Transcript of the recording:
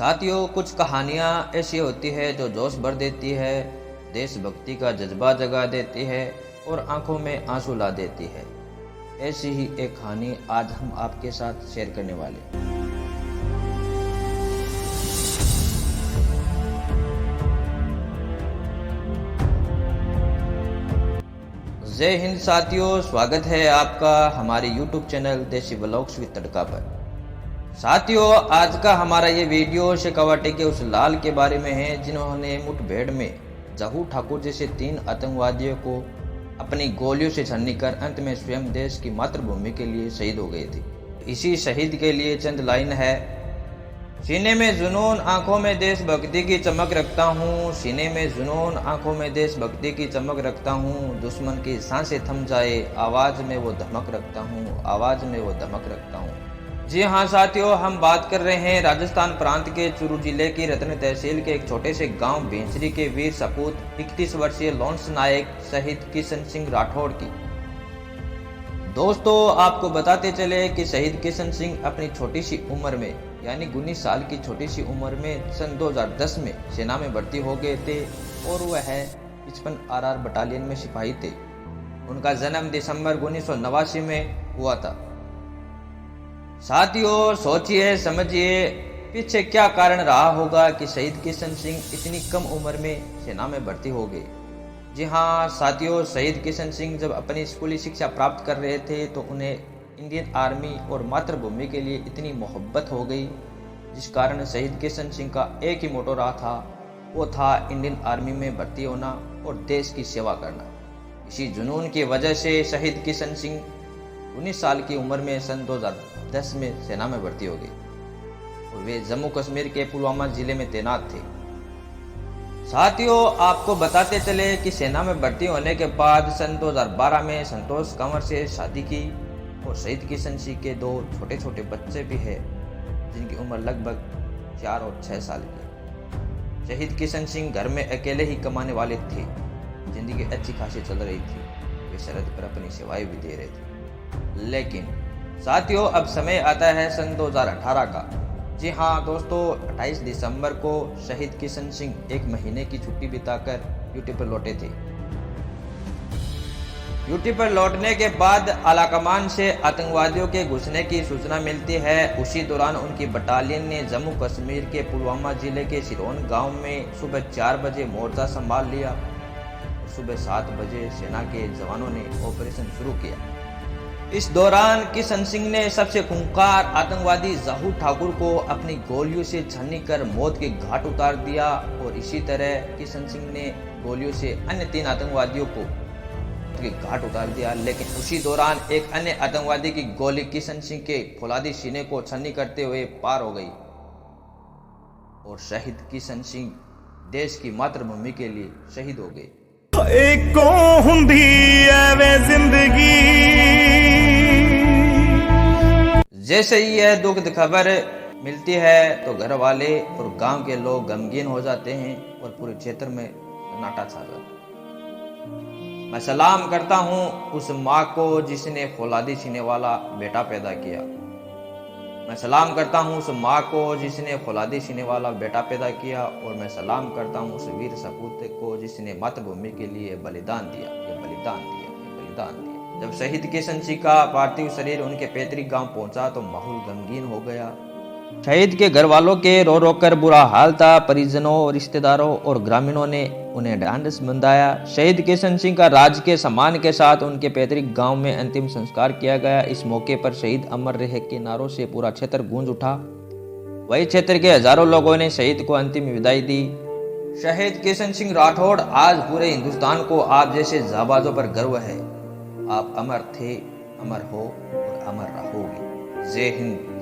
साथियों, कुछ कहानियाँ ऐसी होती है जो जोश भर देती है, देशभक्ति का जज्बा जगा देती है और आंखों में आंसू ला देती है। ऐसी ही एक कहानी आज हम आपके साथ शेयर करने वाले हैं। जय हिंद साथियों, स्वागत है आपका हमारे YouTube चैनल देसी व्लॉग्स विद तड़का पर। साथियों, आज का हमारा ये वीडियो शेखावाटी के उस लाल के बारे में है जिन्होंने मुठभेड़ में जहू ठाकुर जैसे 3 आतंकवादियों को अपनी गोलियों से छन्नी कर अंत में स्वयं देश की मातृभूमि के लिए शहीद हो गए थे। इसी शहीद के लिए चंद लाइन है। सीने में जुनून, आंखों में देशभक्ति की चमक रखता हूँ। सीने में जुनून, आंखों में देशभक्ति की चमक रखता हूँ। दुश्मन की सांसें थम जाए, आवाज में वो धमक रखता हूँ। आवाज में वो धमक रखता हूँ। जी हाँ साथियों, हम बात कर रहे हैं राजस्थान प्रांत के चूरू जिले की रतन तहसील के एक छोटे से गांव भेंसरी के वीर सपूत 31 वर्षीय लॉन्स नायक शहीद किशन सिंह राठौड़ की। दोस्तों, आपको बताते चले कि शहीद किशन सिंह अपनी छोटी सी उम्र में यानी 19 साल की छोटी सी उम्र में सन 2010 में सेना में भर्ती हो गए थे और वह 55 RR बटालियन में सिपाही थे। उनका जन्म दिसंबर 1989 में हुआ था। साथियों, सोचिए समझिए पीछे क्या कारण रहा होगा कि शहीद किशन सिंह इतनी कम उम्र में सेना में भर्ती हो गए। जी हाँ साथियों, शहीद किशन सिंह जब अपनी स्कूली शिक्षा प्राप्त कर रहे थे तो उन्हें इंडियन आर्मी और मातृभूमि के लिए इतनी मोहब्बत हो गई, जिस कारण शहीद किशन सिंह का एक ही मोटो रहा था, वो था इंडियन आर्मी में भर्ती होना और देश की सेवा करना। इसी जुनून की वजह से शहीद किशन सिंह 19 साल की उम्र में सन 2010 में सेना में भर्ती हो गई और वे जम्मू कश्मीर के पुलवामा जिले में तैनात थे। साथियों, आपको बताते चले कि सेना में भर्ती होने के बाद सन 2012 में संतोष कंवर से शादी की और शहीद किशन सिंह के 2 छोटे छोटे बच्चे भी हैं जिनकी उम्र लगभग 4 और 6 साल की। शहीद किशन सिंह घर में अकेले ही कमाने वाले थे। जिंदगी अच्छी खासी चल रही थी, वे सरहद पर अपनी सेवाएं भी दे रहे थे। लेकिन साथियों, अब समय आता है सन 2018 का। जी हाँ दोस्तों, 28 दिसंबर को शहीद किशन सिंह 1 महीने की छुट्टी बिताकर ड्यूटी पर लौटे थे। ड्यूटी पर लौटने के बाद आलाकमान से आतंकवादियों के घुसने की सूचना मिलती है। उसी दौरान उनकी बटालियन ने जम्मू कश्मीर के पुलवामा जिले के सिरोन गांव में सुबह 4 बजे मोर्चा संभाल लिया। सुबह 7 बजे सेना के जवानों ने ऑपरेशन शुरू किया। इस दौरान किशन सिंह ने सबसे खूंखार आतंकवादी जहू ठाकुर को अपनी गोलियों से छन्नी कर मौत के घाट उतार दिया और इसी तरह किशन सिंह ने गोलियों से अन्य 3 आतंकवादियों को के घाट उतार दिया। लेकिन उसी दौरान एक अन्य आतंकवादी की गोली किशन सिंह के फौलादी सीने को छन्नी करते हुए पार हो गई और शहीद किशन सिंह देश की मातृभूमि के लिए शहीद हो गए। जैसे ही यह दुखद खबर मिलती है तो घर वाले और गांव के लोग गमगीन हो जाते हैं और पूरे क्षेत्र में सन्नाटा छा जाता है। मैं सलाम करता हूं उस माँ को जिसने फौलादी सीने वाला बेटा पैदा किया। मैं सलाम करता हूं उस माँ को जिसने फौलादी सीने वाला बेटा पैदा किया और मैं सलाम करता हूं उस वीर सपूत को जिसने मातृभूमि के लिए बलिदान दिया। ये बलिदान दिया, ये बलिदान दिया। जब शहीद किशन सिंह का पार्थिव शरीर उनके पैतृक गांव पहुंचा तो माहौल गमगीन हो गया। शहीद के घर वालों के रो रो कर बुरा हाल था। परिजनों, रिश्तेदारों और ग्रामीणों ने उन्हें ढांढस बंधाया। शहीद किशन सिंह का राजकीय सम्मान के साथ उनके पैतृक गांव में अंतिम संस्कार किया गया। इस मौके पर शहीद अमर रहे के नारों से पूरा क्षेत्र गूंज उठा। वही क्षेत्र के हजारों लोगों ने शहीद को अंतिम विदाई दी। शहीद किशन सिंह राठौड़, आज पूरे हिंदुस्तान को आप जैसे जाबाजों पर गर्व है। आप अमर थे, अमर हो और अमर रहोगे। जय हिंद।